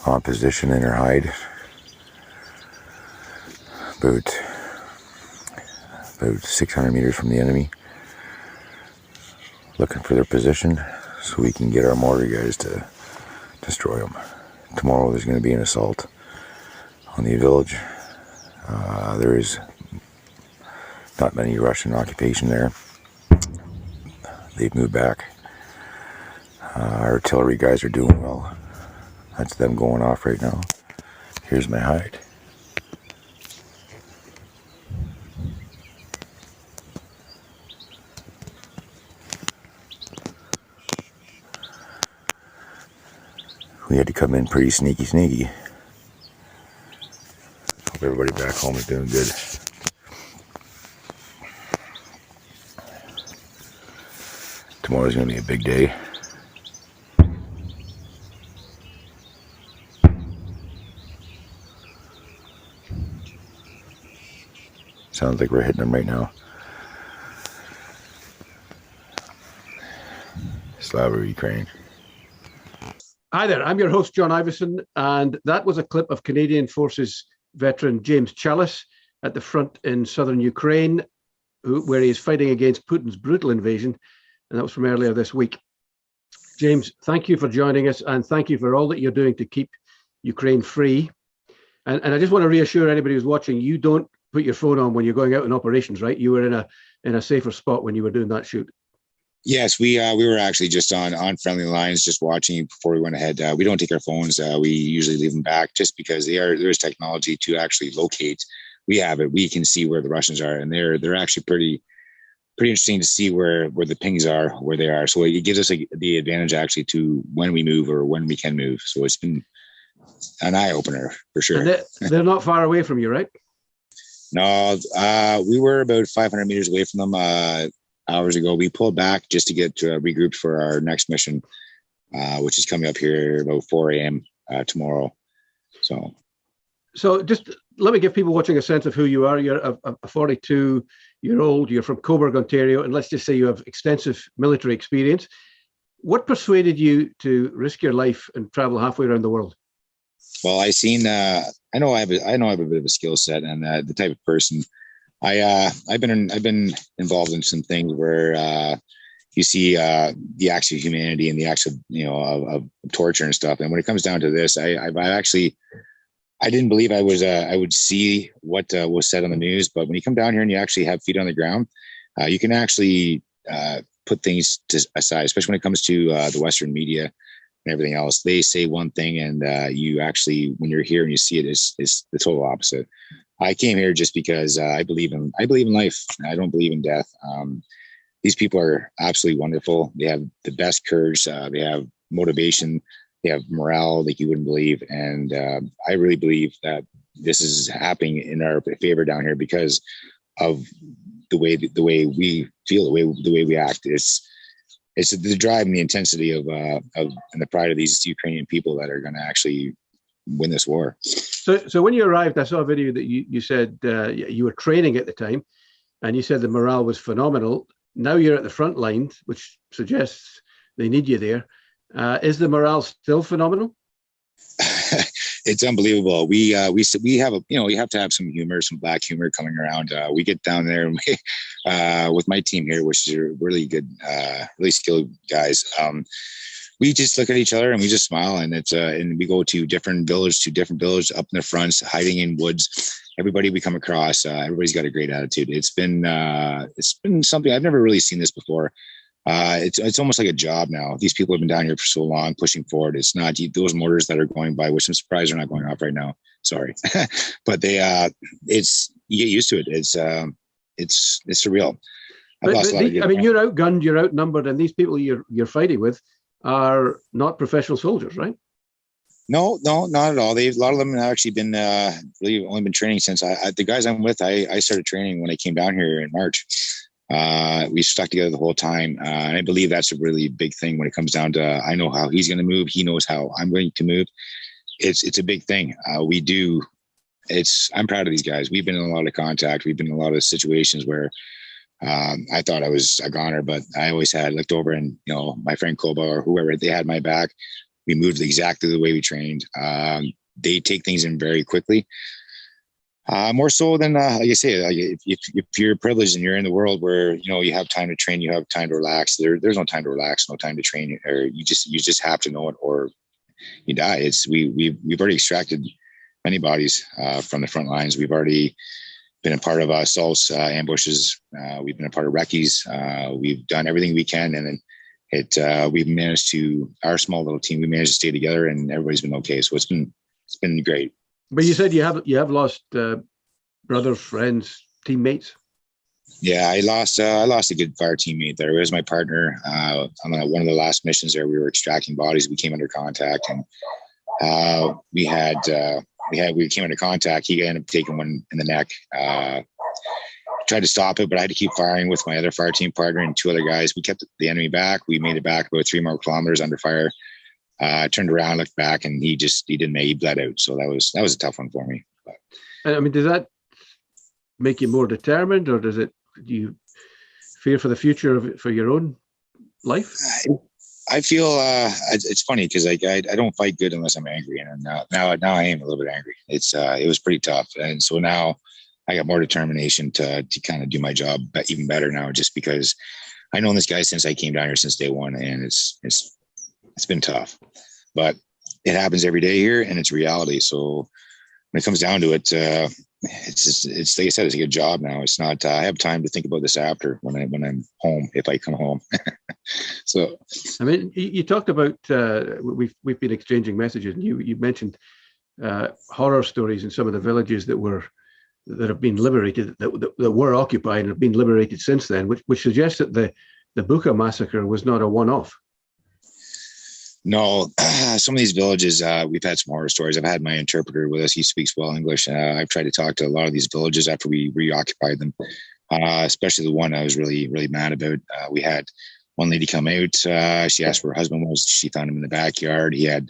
On position in her hide, about 600 meters from the enemy, looking for their position so we can get our mortar guys to destroy them. Tomorrow there's going to be an assault on the village. There is not many Russian occupation there. They've moved back. Our artillery guys are doing well. That's them going off right now. Here's my hide. We had to come in pretty sneaky. Hope everybody back home is doing good. Tomorrow's going to be a big day. Sounds like we're hitting them right now. Slava, Ukraine. Hi there, I'm your host, John Ivison, and that was a clip of Canadian Forces veteran James Challice at the front in southern Ukraine, where he is fighting against Putin's brutal invasion, and that was from earlier this week. James, thank you for joining us, and thank you for all that you're doing to keep Ukraine free. And I just want to reassure anybody who's watching, you don't put your phone on when you're going out in operations, right? You were in a safer spot when you were doing that shoot. Yes, we were actually just on friendly lines, just watching before we went ahead. We don't take our phones. We usually leave them back just because there is technology to actually locate. We have it. We can see where the Russians are, and they're actually pretty interesting to see where the pings are, where they are. So it gives us the advantage actually to when we move or when we can move. So it's been an eye opener for sure. And they're not far away from you, right? No, we were about 500 meters away from them. Hours ago, we pulled back just to get regrouped for our next mission, which is coming up here about 4 a.m. Tomorrow. So just let me give people watching a sense of who you are. You're a 42-year-old. You're from Coburg, Ontario, and let's just say you have extensive military experience. What persuaded you to risk your life and travel halfway around the world? Well, I know I have a bit of a skill set and the type of person. I've been involved in some things where you see the acts of humanity and the acts of of torture and stuff. And when it comes down to this, I didn't believe I would see what was said on the news. But when you come down here and you actually have feet on the ground, you can actually put things aside, especially when it comes to the Western media and everything else. They say one thing, and you actually, when you're here and you see it, it's the total opposite. I came here just because I believe in life. I don't believe in death. These people are absolutely wonderful. They have the best courage. They have motivation. They have morale like you wouldn't believe. And I really believe that this is happening in our favor down here because of the way we feel, the way we act. It's the drive and the intensity of and the pride of these Ukrainian people that are going to actually win this war. So when you arrived, I saw a video that you said you were training at the time, and you said the morale was phenomenal. Now you're at the front line, which suggests they need you there. Is the morale still phenomenal? It's unbelievable. We have you have to have some humor, some black humor coming around. We get down there and with my team here, which is really good, really skilled guys. We just look at each other and we just smile, and and we go to different villages up in the fronts, hiding in woods. Everybody we come across, everybody's got a great attitude. It's been something I've never really seen this before. It's almost like a job now. These people have been down here for so long, pushing forward. It's not those mortars that are going by, which I'm surprised are not going off right now. Sorry, but you get used to it. It's surreal. You're outgunned, you're outnumbered, and these people you're fighting with are not professional soldiers, right? No, not at all. A lot of them have actually been really only been training since the guys I'm with. I started training when I came down here in March. We stuck together the whole time, and I believe that's a really big thing when it comes down to I know how he's going to move. He knows how I'm going to move. It's a big thing. I'm proud of these guys. We've been in a lot of contact. We've been in a lot of situations where I thought I was a goner, but I always had looked over and, my friend Koba or whoever, they had my back. We moved exactly the way we trained. They take things in very quickly. More so than, like I say, like if you're privileged and you're in the world where, you have time to train, you have time to relax, there's no time to relax, no time to train, or you just have to know it or you die. We've already extracted many bodies from the front lines. We've already been a part of assaults, ambushes. We've been a part of recce's. We've done everything we can. And then we've managed to, our small little team, we managed to stay together and everybody's been okay. So it's been great. But you said you have lost brothers, friends, teammates. Yeah, I lost a good fire teammate there. It was my partner on one of the last missions there. We were extracting bodies. We came under contact, and we came into contact. He ended up taking one in the neck. Tried to stop it, but I had to keep firing with my other fire team partner and two other guys. We kept the enemy back. We made it back about 3 more kilometers under fire. Turned around, looked back, and he didn't make. He bled out. So that was a tough one for me. But, I mean, does that make you more determined, or do you fear for the future of it, for your own life? I feel it's funny because I don't fight good unless I'm angry, and now I am a little bit angry. It was pretty tough, and so now I got more determination to kind of do my job even better now, just because I know this guy since I came down here since day one, and it's been tough, but it happens every day here, and it's reality. So when it comes down to it, it's like I said, it's a good job now. It's not. I have time to think about this after when I'm home, if I come home. So, I mean, you talked about we've been exchanging messages, and you mentioned horror stories in some of the villages that have been liberated, that were occupied and have been liberated since then, which suggests that the Bucha massacre was not a one-off. No, some of these villages, we've had some horror stories. I've had my interpreter with us. He speaks well English. I've tried to talk to a lot of these villages after we reoccupied them, especially the one I was really, really mad about. We had one lady come out. She asked where her husband was. She found him in the backyard. He had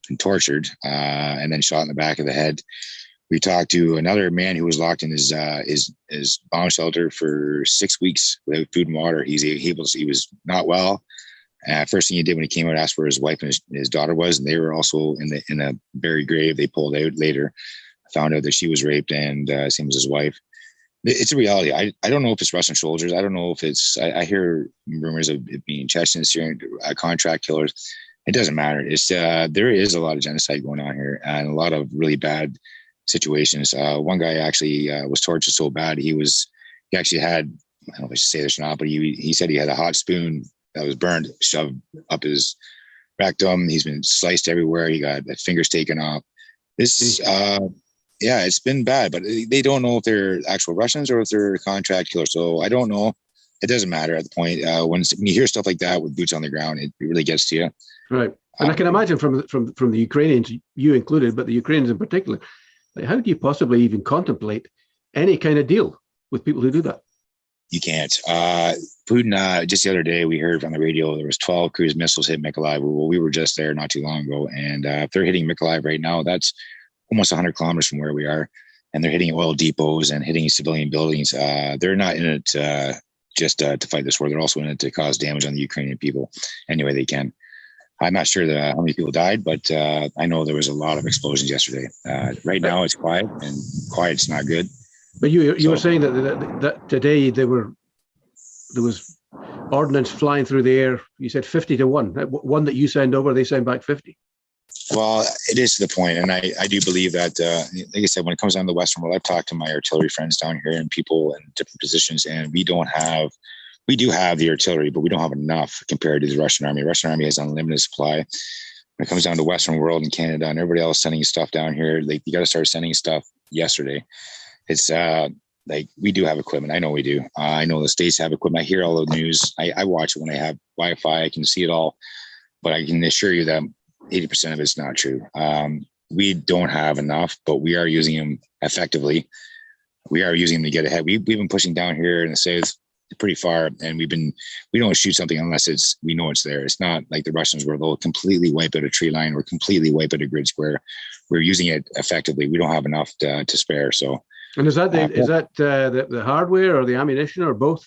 been tortured and then shot in the back of the head. We talked to another man who was locked in his bomb shelter for 6 weeks without food and water. He was not well. First thing he did when he came out, asked where his wife and his daughter was, and they were also in a buried grave. They pulled out later, found out that she was raped, and same as his wife. It's a reality. I don't know if it's Russian soldiers. I don't know if it's. I hear rumors of it being Chechens, Syrian contract killers. It doesn't matter. It's there is a lot of genocide going on here, and a lot of really bad situations. One guy actually was tortured so bad he actually had, I don't know if I should say this or not, but he said he had a hot spoon that was burned, shoved up his rectum. He's been sliced everywhere. He got fingers taken off. This, it's been bad, but they don't know if they're actual Russians or if they're contract killers. So I don't know. It doesn't matter at the point. When you hear stuff like that with boots on the ground, it really gets to you. Right. And I can imagine from the Ukrainians, you included, but the Ukrainians in particular, like, how do you possibly even contemplate any kind of deal with people who do that? You can't. Putin, just the other day, we heard on the radio there was 12 cruise missiles hit Mykolaiv. Well, we were just there not too long ago. And if they're hitting Mykolaiv right now, that's almost 100 kilometers from where we are. And they're hitting oil depots and hitting civilian buildings. They're not in it just to fight this war. They're also in it to cause damage on the Ukrainian people any way they can. I'm not sure how many people died, but I know there was a lot of explosions yesterday. Right now it's quiet, and quiet's not good. But you were saying that today there was ordnance flying through the air. You said 50 to 1. One that you send over, they send back 50. Well, it is to the point, and I do believe that, like I said, when it comes down to the Western world, I've talked to my artillery friends down here and people in different positions, and we do have the artillery, but we don't have enough compared to the Russian army. The Russian army has unlimited supply. When it comes down to Western world and Canada and everybody else sending stuff down here, like, you got to start sending stuff yesterday. It's like, we do have equipment. I know we do. I know the States have equipment. I hear all the news. I watch it when I have Wi-Fi. I can see it all, but I can assure you that 80% of it's not true. We don't have enough, but we are using them effectively. We are using them to get ahead. We've been pushing down here in the South pretty far, and we don't shoot something unless we know it's there. It's not like the Russians where they'll completely wipe out a tree line or completely wipe out a grid square. We're using it effectively. We don't have enough to spare. So. And is that the hardware or the ammunition or both?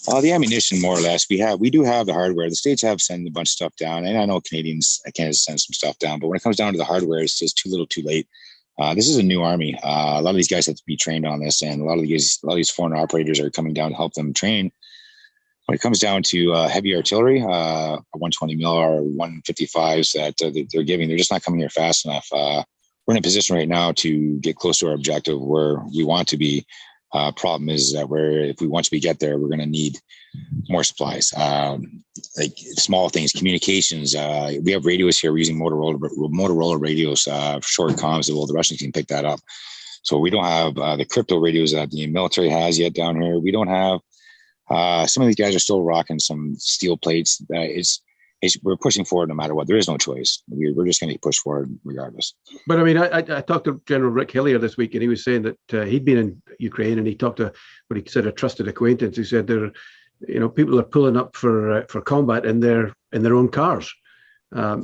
The ammunition, more or less, we do have the hardware. The states have sent a bunch of stuff down, and I know Canada send some stuff down. But when it comes down to the hardware, it's just too little, too late. This is a new army. A lot of these guys have to be trained on this, and a lot of these foreign operators are coming down to help them train. When it comes down to heavy artillery, 120 mil or 155s that they're giving, they're just not coming here fast enough. We're in a position right now to get close to our objective where we want to be. Problem is that if we once we get there, we're going to need more supplies, like small things, communications. We have radios here. We're using Motorola radios for short comms. Well, the Russians can pick that up. So we don't have the crypto radios that the military has yet down here. We don't have. Some of these guys are still rocking some steel plates. We're pushing forward no matter what. There is no choice. We're just going to push forward regardless. But I mean, I talked to General Rick Hillier this week, and he was saying that he'd been in Ukraine, and he talked to what he said a trusted acquaintance. He said people are pulling up for combat in their own cars.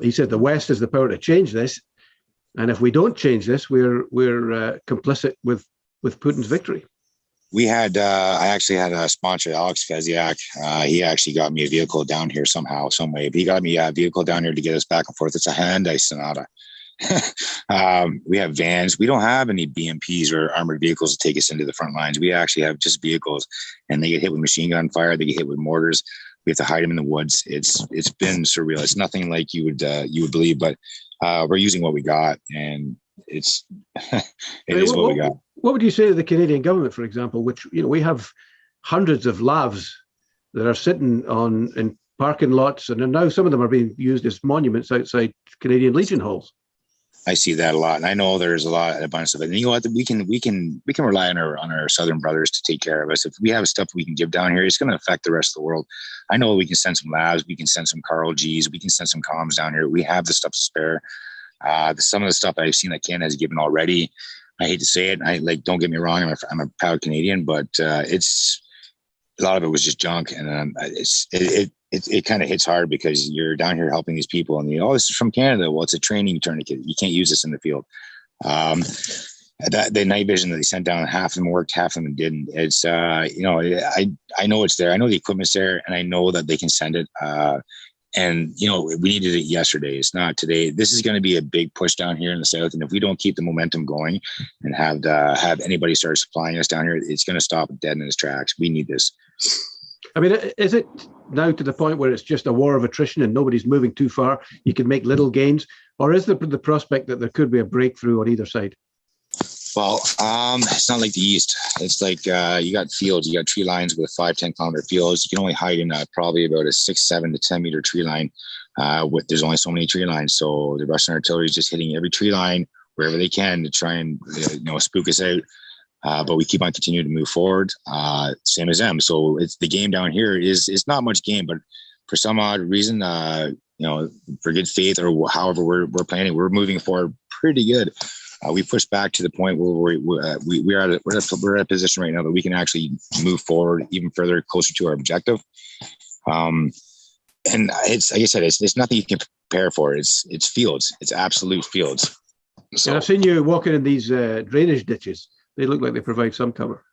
He said the West has the power to change this, and if we don't change this, we're complicit with Putin's victory. I actually had a sponsor, Alex Feziak. He actually got me a vehicle down here somehow, some way. But he got me a vehicle down here to get us back and forth. It's a Hyundai Sonata. We have vans. We don't have any BMPs or armored vehicles to take us into the front lines. We actually have just vehicles, and they get hit with machine gun fire. They get hit with mortars. We have to hide them in the woods. It's been surreal. It's nothing like you would believe, but we're using what we got, and it is what we got. What would you say to the Canadian government, for example, which, we have hundreds of lavs that are sitting in parking lots, and now some of them are being used as monuments outside Canadian Legion halls? I see that a lot, and I know there's a bunch of it. And you know what? We can rely on our southern brothers to take care of us. If we have stuff we can give down here, it's going to affect the rest of the world. I know we can send some labs, we can send some Carl Gs, we can send some comms down here. We have the stuff to spare. Some of the stuff I've seen that Canada has given already, I hate to say it. Don't get me wrong. I'm a proud Canadian, but it's a lot of it was just junk, and it kind of hits hard because you're down here helping these people, and this is from Canada. Well, it's a training tourniquet. You can't use this in the field. The night vision that they sent down, half of them worked, half of them didn't. It's I know it's there. I know the equipment's there, and I know that they can send it. And, we needed it yesterday. It's not today. This is going to be a big push down here in the South. And if we don't keep the momentum going and have anybody start supplying us down here, it's going to stop dead in its tracks. We need this. I mean, is it now to the point where it's just a war of attrition and nobody's moving too far? You can make little gains, or is there the prospect that there could be a breakthrough on either side? Well, it's not like the East. It's like you got fields, you got tree lines with 5-10 kilometer fields. You can only hide in probably about a 6-7 to 10 meter tree line. There's only so many tree lines, so the Russian artillery is just hitting every tree line wherever they can to try and spook us out. But we keep on continuing to move forward, same as them. So it's the game down here is not much game, but for some odd reason, for good faith or however we're planning, we're moving forward pretty good. We pushed back to the point where we're at a position right now that we can actually move forward even further, closer to our objective. And it's like I said, it's nothing you can prepare for. It's fields. It's absolute fields. So and I've seen you walking in these drainage ditches. They look like they provide some cover.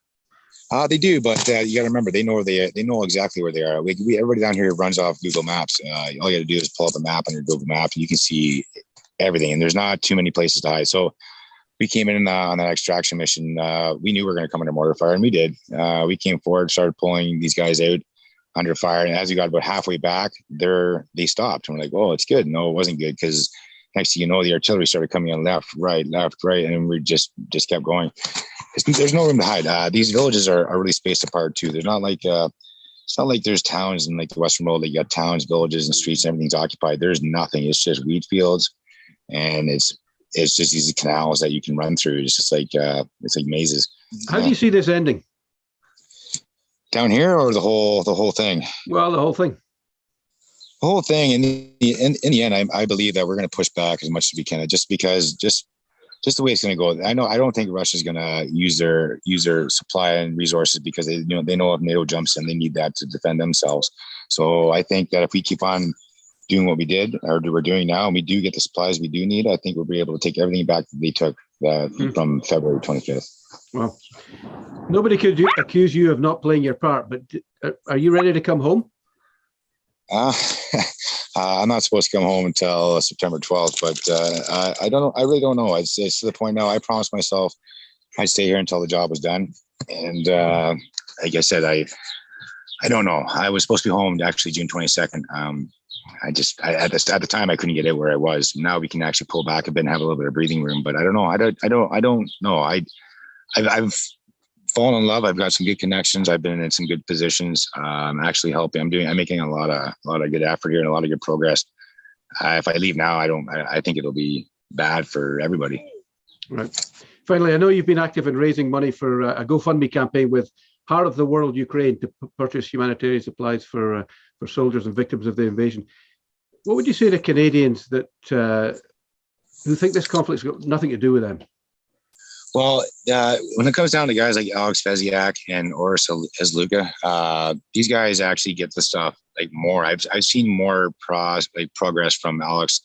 They do, but you got to remember they know exactly where they are. Everybody down here runs off Google Maps. All you got to do is pull up a map on your Google Map, and you can see everything. And there's not too many places to hide. So we came in on that extraction mission. We knew we were going to come under mortar fire, and we did. We came forward, started pulling these guys out under fire, and as we got about halfway back, they stopped. And we're like, "Oh, it's good." No, it wasn't good, because next thing you know, the artillery started coming in left, right, and we just kept going. There's no room to hide. These villages are really spaced apart too. There's not like it's not like there's towns in like the Western world that you got towns, villages, and streets, and everything's occupied. There's nothing. It's just wheat fields, and it's just these canals that you can run through. It's just like mazes. How do you see this ending? Down here, or the whole thing? Well, the whole thing. The whole thing. In the end, I believe that we're going to push back as much as we can, just because the way it's going to go. I don't think Russia's going to use their supply and resources, because they know if NATO jumps in, they need that to defend themselves. So I think that if we keep on doing what we did or we're doing now, and we do get the supplies we do need, I think we'll be able to take everything back that they took from February 25th. Well, nobody could accuse you of not playing your part, but are you ready to come home? I'm not supposed to come home until September 12th, but I don't know. I really don't know. It's to the point now. I promised myself I'd stay here until the job was done. And like I said, I don't know. I was supposed to be home actually June 22nd. At the time I couldn't get it where I was. Now we can actually pull back a bit and have a little bit of breathing room. But I don't know. I don't know. I've fallen in love. I've got some good connections. I've been in some good positions. I'm actually helping. I'm making a lot of good effort here and a lot of good progress. If I leave now, I think it'll be bad for everybody. Right. Finally, I know you've been active in raising money for a GoFundMe campaign with Heart of the World Ukraine to purchase humanitarian supplies for soldiers and victims of the invasion. What would you say to Canadians that who think this conflict's got nothing to do with them? Well, when it comes down to guys like Alex Veziak and Oris Ezluka, these guys actually get the stuff like more. I've seen more progress from Alex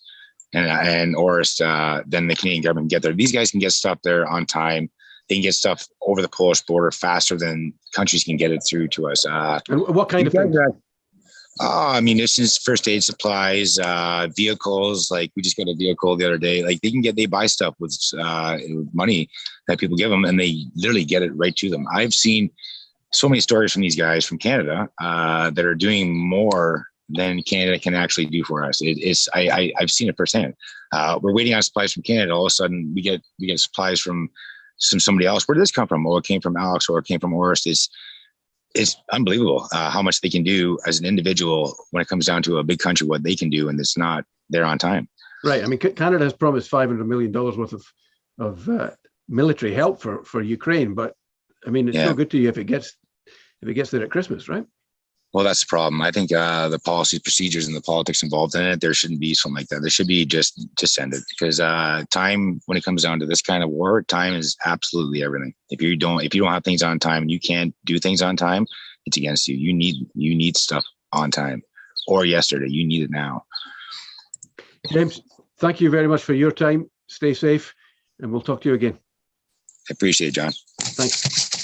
and Oris than the Canadian government get there. These guys can get stuff there on time. They can get stuff over the Polish border faster than countries can get it through to us. And what kind of things? Munitions, first aid supplies, vehicles. Like we just got a vehicle the other day. Like they buy stuff with money that people give them, and they literally get it right to them. I've seen so many stories from these guys from Canada that are doing more than Canada can actually do for us. I've seen it firsthand. We're waiting on supplies from Canada. All of a sudden, we get supplies from somebody else. Where did this come from? Well, it came from Alex or it came from Oris. It's unbelievable how much they can do as an individual when it comes down to a big country, what they can do, and it's not there on time. Right. I mean, Canada has promised $500 million worth of military help for Ukraine, but I mean, it's no good to you if it gets there at Christmas, right? Well, that's the problem. I think the policies, procedures, and the politics involved in it, there shouldn't be something like that. There should be just send it, because time, when it comes down to this kind of war, time is absolutely everything. If you don't have things on time and you can't do things on time, it's against you. You need stuff on time, or yesterday. You need it now. James, thank you very much for your time. Stay safe, and we'll talk to you again. I appreciate it, John. Thanks.